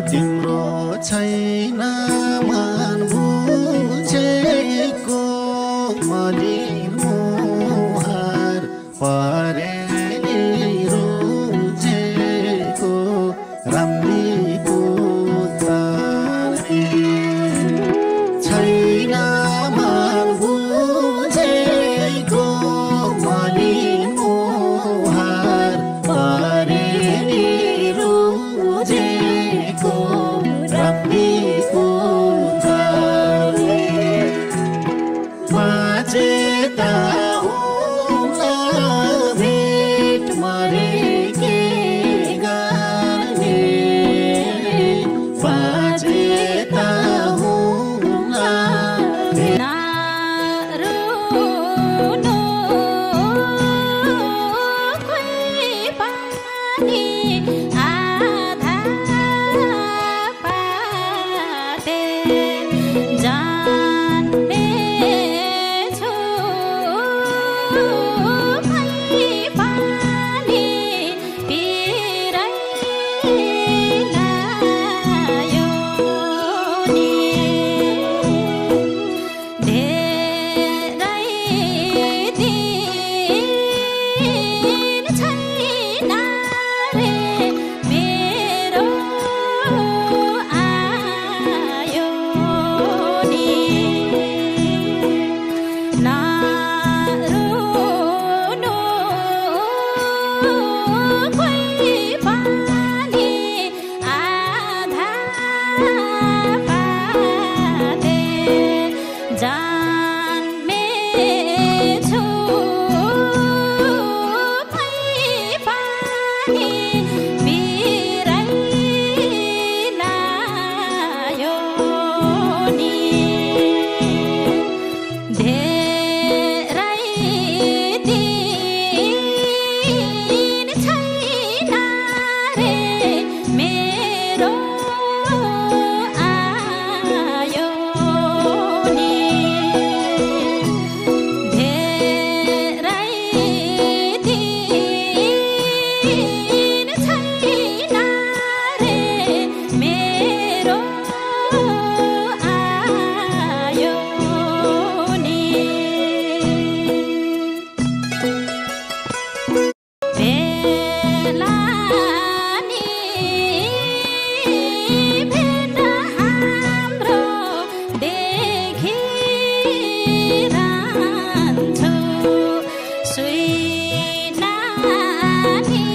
तिम्रो छैन मन बुझेको मलिन मुहार परेली रुझेको राम्रीको छैन मन बुझेको मलिन मुहार परेली रुझेको राम्रीको बाजेता हुँला भेट मरे के गर्ने बाजेता हुँला नारुनो खोइ पानी आधा पाते जान्मेछु खोइ पानी पिरै लायो नि धेरै दिन छैन रे मेरो आयो नि नारुनो खोइ पानी आधा पाते जान्मेछु खोइ पानी पिरै लायो नि धेरै दिन छैन रे मेरो आयो नि धेरै दिन छैन रे मेरो आयो नि बेला नि भेट हाम्रो देखिरहन्छु सुई नानी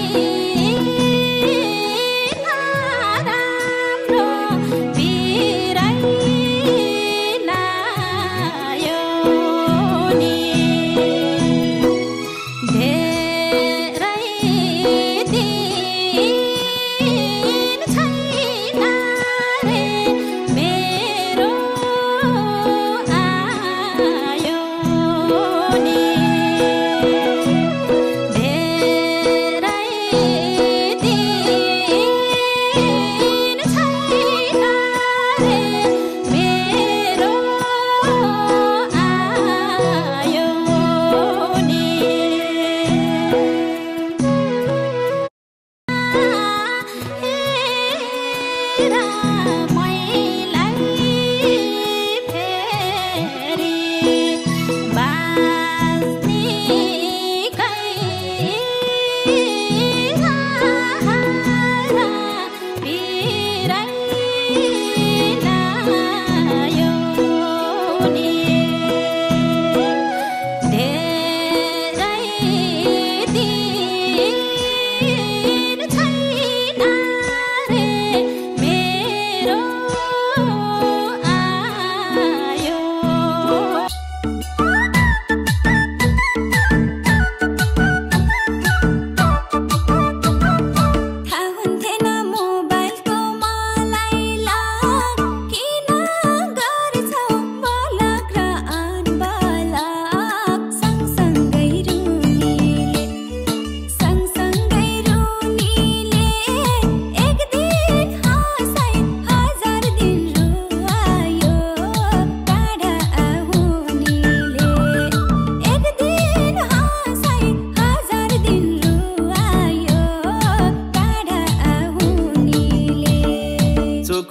नराम्रो पिरै लायो नि धेरै दिन छैन रे मेरो आयो नि धेरै दिन छैन रे मेरो आयो नि हेरा मैलाई फेरि बाँच्नेकै सहारा पिरै लायो नि धेरै दिन छैन रे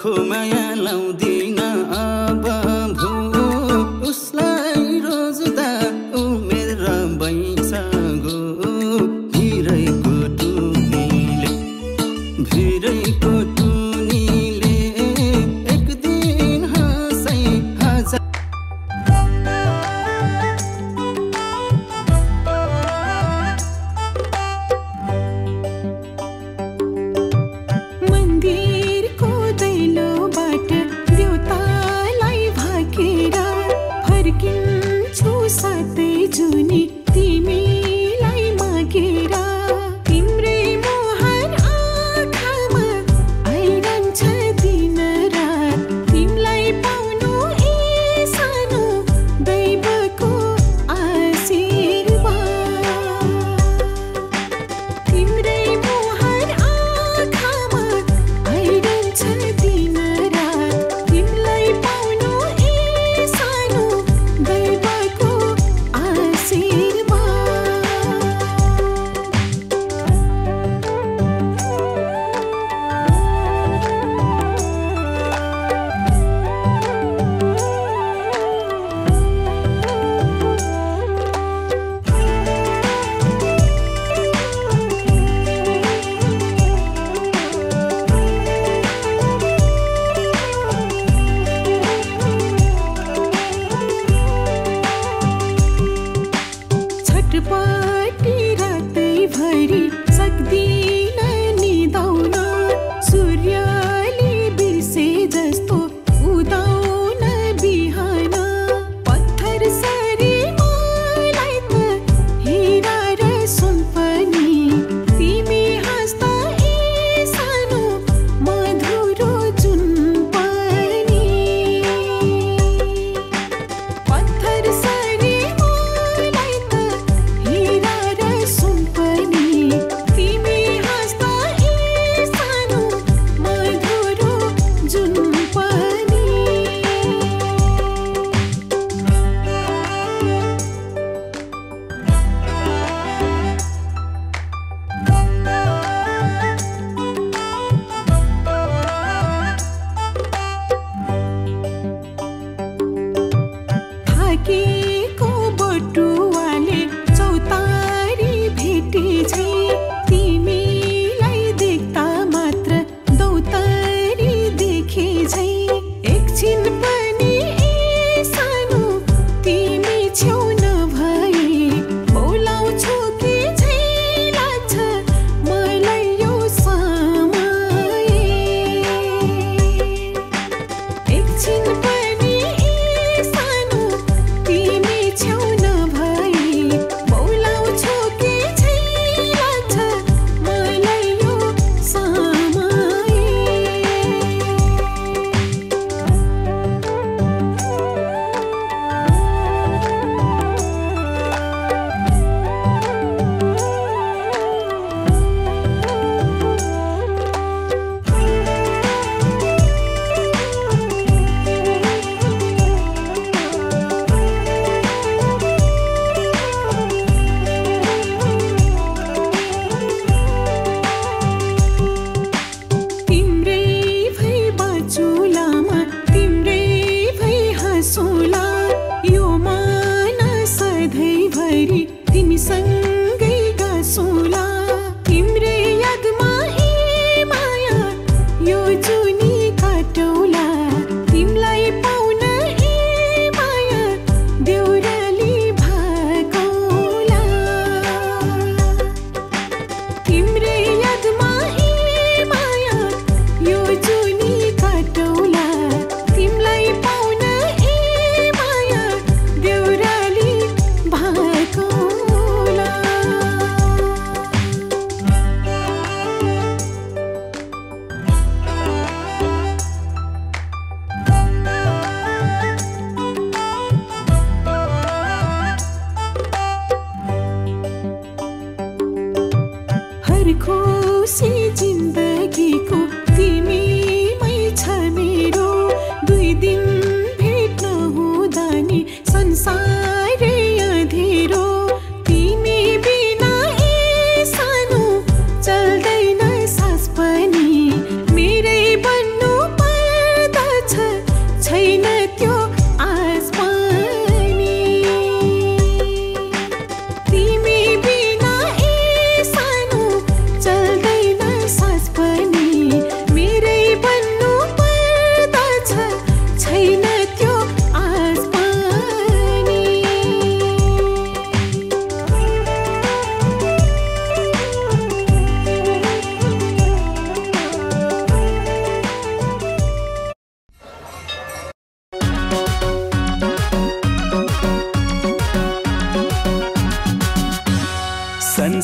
दुःखको माया लाउँदिन अब भो उसलाई रोज्दा उमेर भइसक्यो भिरैको टुनीले एक दिन हाँसै हजार मन्दिरको दैलोबाट देउतालाई भाकेर फर्किन्छु साथै जुनी तिमीलाई मागेर तिम्रै मोहन आँखामा आइरहन्छ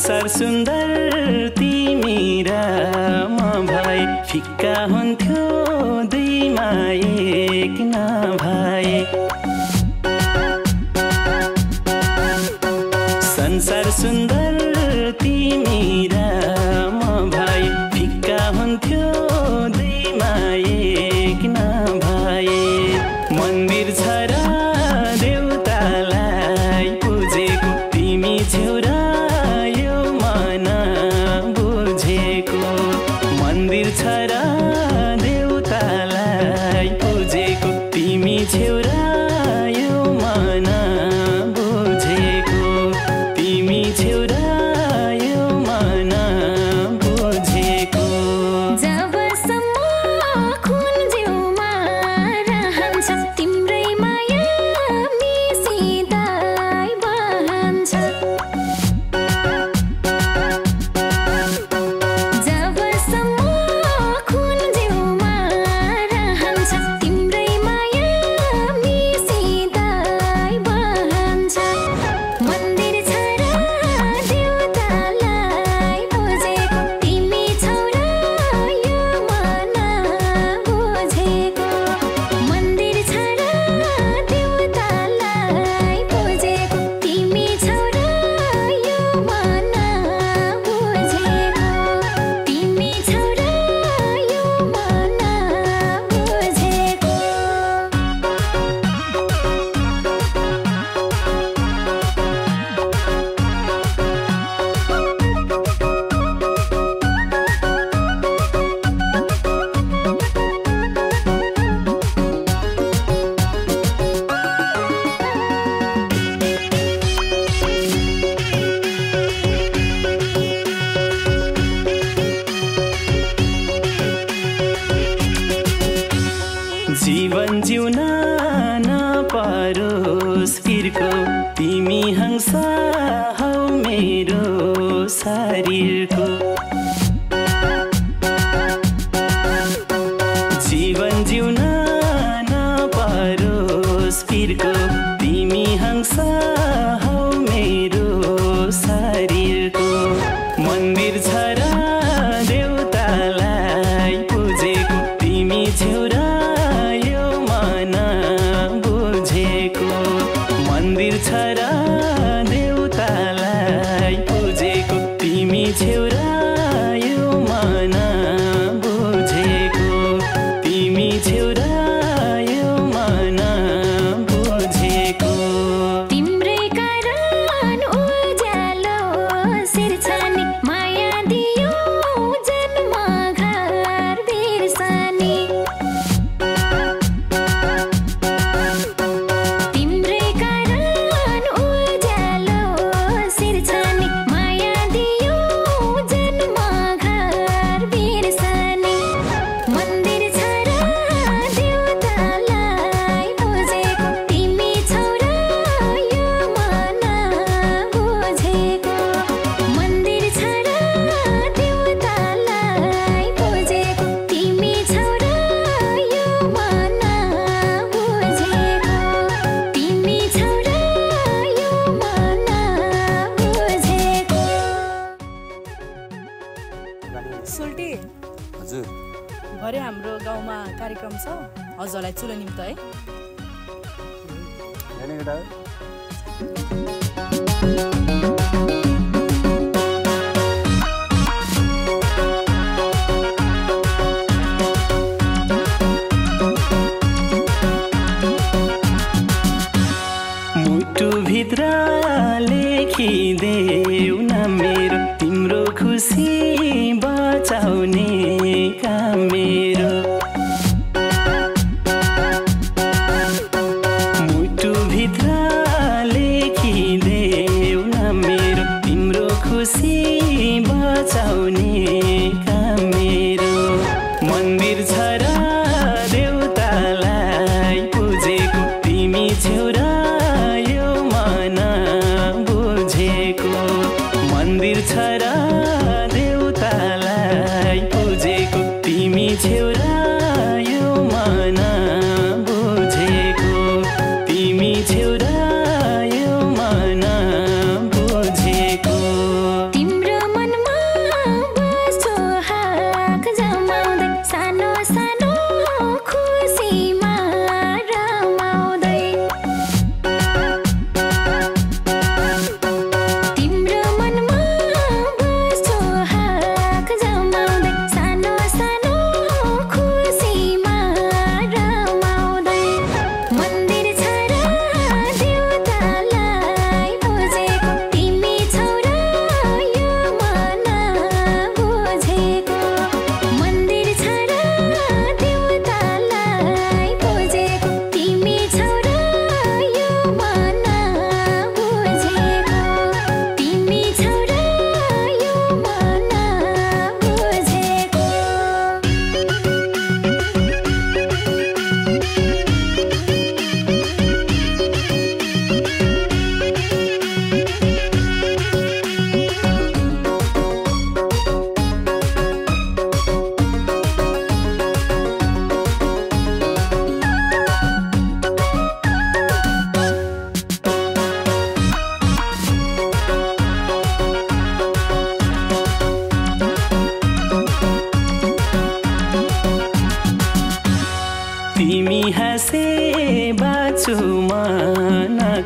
संसार सुन्दर तिमी र म भए फिक्का हुन्थ्यो दुईमा एक नभए संसार सुन्दर तिमी र म भए फिक्का हुन्थ्यो दुईमा एक नभए मन्दिर छ र देउतालाई पूजेको तिमी छेउ र यो मन बुझेको मन्दिर छ र देउतालाई पूजेको तिमी छेउ र यो मन बुझेको तिमी छेउ र यो मन बुझेको जबसम्म खुन जिउमा रहन्छ तिम्रै माया मिसिँदै बहन्छ जबसम्म खुन जिउमा रहन्छ तिम्रै माया मिसिँदै बहन्छ मन्दिर छ र देउतालाई पूजेको तिमी छौ र यो मन बुझेको मन्दिर छ र देउतालाई पूजेको तिमी छौ र यो मन बुझेको तिमी छौ र यो मन बुझेको जीवन जिउन नपरोस् फिर्को तिमी हंस हौ मेरो शरीरको जीवन जिउन नपरोस् फिर्को तिमी हंस हौ मेरो शरीरको मन्दिर छ र देउतालाई पूजेको तिमी छेउ र यो मन बुझेको मन्दिर छ र देउतालाई पूजेको तिमी छेउ र यो मन बुझेको तिमी छेउ र यो मन बुझेको तिम्रै कारण उज्यालो सिर्छनी माया दियो जन्म घर बिर्सनी तिम्रै कारण उज्यालो सिर्छनी माया दियो जन्म घर बिर्सनी मन्दिर छ र देउतालाई पूजेको तिमी छौ र यो मन बुझेको मन्दिर छ र देउतालाई पूजेको तिमी छौ र यो मन बुझेको तिमी छौ र यो मन बुझेको सुल्टी हजुर भरे हाम्रो गाउँमा कार्यक्रम छ हजुरलाई चुलो निम्त है हेर्ने केटा मुटुभित्र लेखिदेऊ न मेरो तिम्रो खुसी बचाउने काम मेरो मुटुभित्र लेखिदेऊ न मेरो तिम्रो खुसी बचाउने काम मेरो मन्दिर छ र देउतालाई पूजेको तिमी छेउ र यो मन बुझेको मन्दिर छ र देउतालाई पूजेको तिमी छेउ र यो मन बुझेको तिमी छेउ र यो मन बुझेको तिमी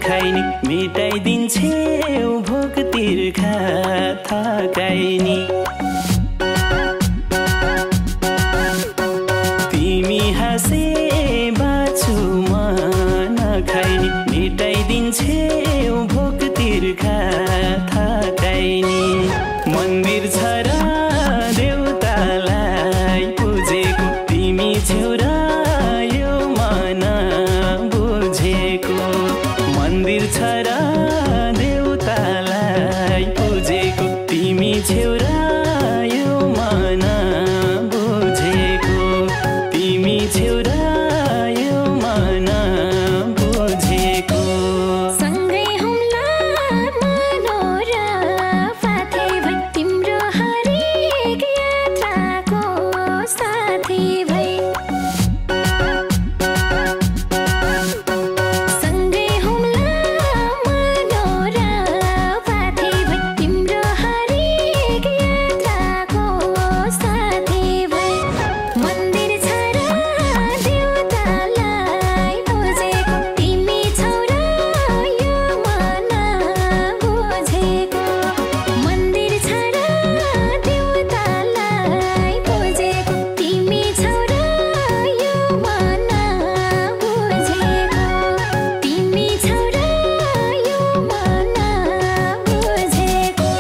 नखाइनी मेटाइदिन्छेउ भोक तिर्खा थकाइनी तिमी हाँसे बाछु म नखाइनी मेटाइदिन्छेउ भोक तिर्खा थकाइनी मन्दिर छ र देउतालाई पूजेको तिमी छेउ र यो मन बुझेको मन्दिर छ र देउतालाई पूजेको तिमी छेउ र यो मन बुझेको तिमी छेउ र यो मन बुझेको सँगै हुम्ला मनोरा फाथे भई तिम्रो हरेक यात्राको साथी भई सँगै हुम्ला मनोरा फाथे भई तिम्रो हरेक यात्राको साथी भई मन्दिर छ र देउतालाई पूजेको तिमी छौ र यो मन बुझेको मन्दिर छ र देउतालाई पूजेको तिमी छौ र यो मन बुझेको तिमी छौ र यो मन बुझेको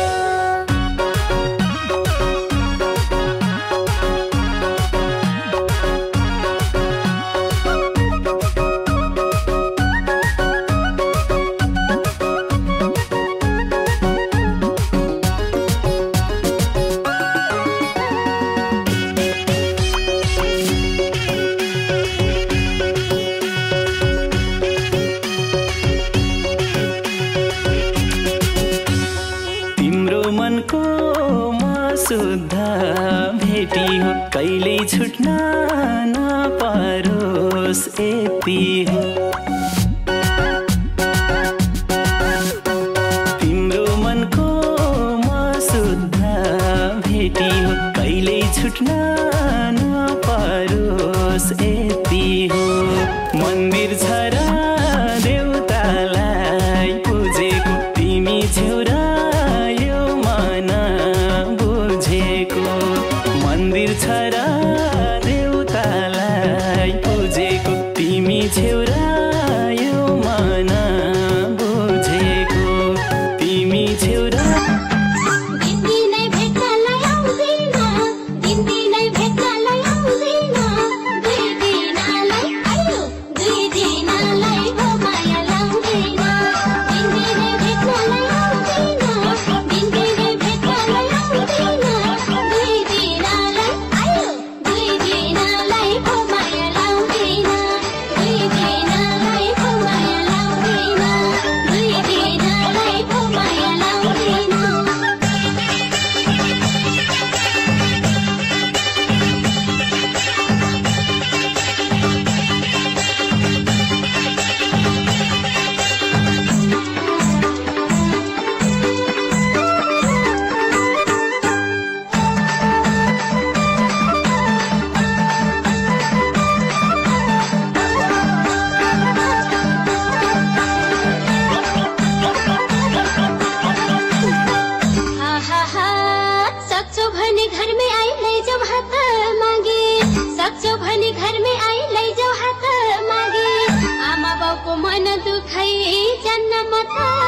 तिम्रो मनको म शुद्ध भेटी हो कहिल्यै छुट्न नपरोस् यति हो तिम्रो मनको म शुद्ध भेटी हो कहिल्यै छुट्न नपरोस् यति हो मन्दिर छ र देउतालाई पूजेको तिमी छेउ र यो मन बुझेको मन्दिर छ र देउतालाई पूजेको तिमी छेउ र यो मन बुझेको तिमी छेउ र दिनदिनै भेट्नलाई आउँदिन दिनदिनै भेट्नलाई आउँदिन दुई दिनलाई आयो दुई दिनलाई भो माया लाउँदिन दिनदिनै भेट्नलाई आउँदिन दिनदिनै भेट्नलाई आउँदिन दुई दिनलाई आयो दुई दिनलाई भो माया लाउँदिन दुई दिनलाई भो माया लाउँदिन दुई दिनलाई भो माया लाउँदिन सक्छौ भने घर में आई लैजाऊ हात मागे सक्छौ भने घर में आई लैजाऊ हात मागे आमा बाउको मन दुखाई जान्न म त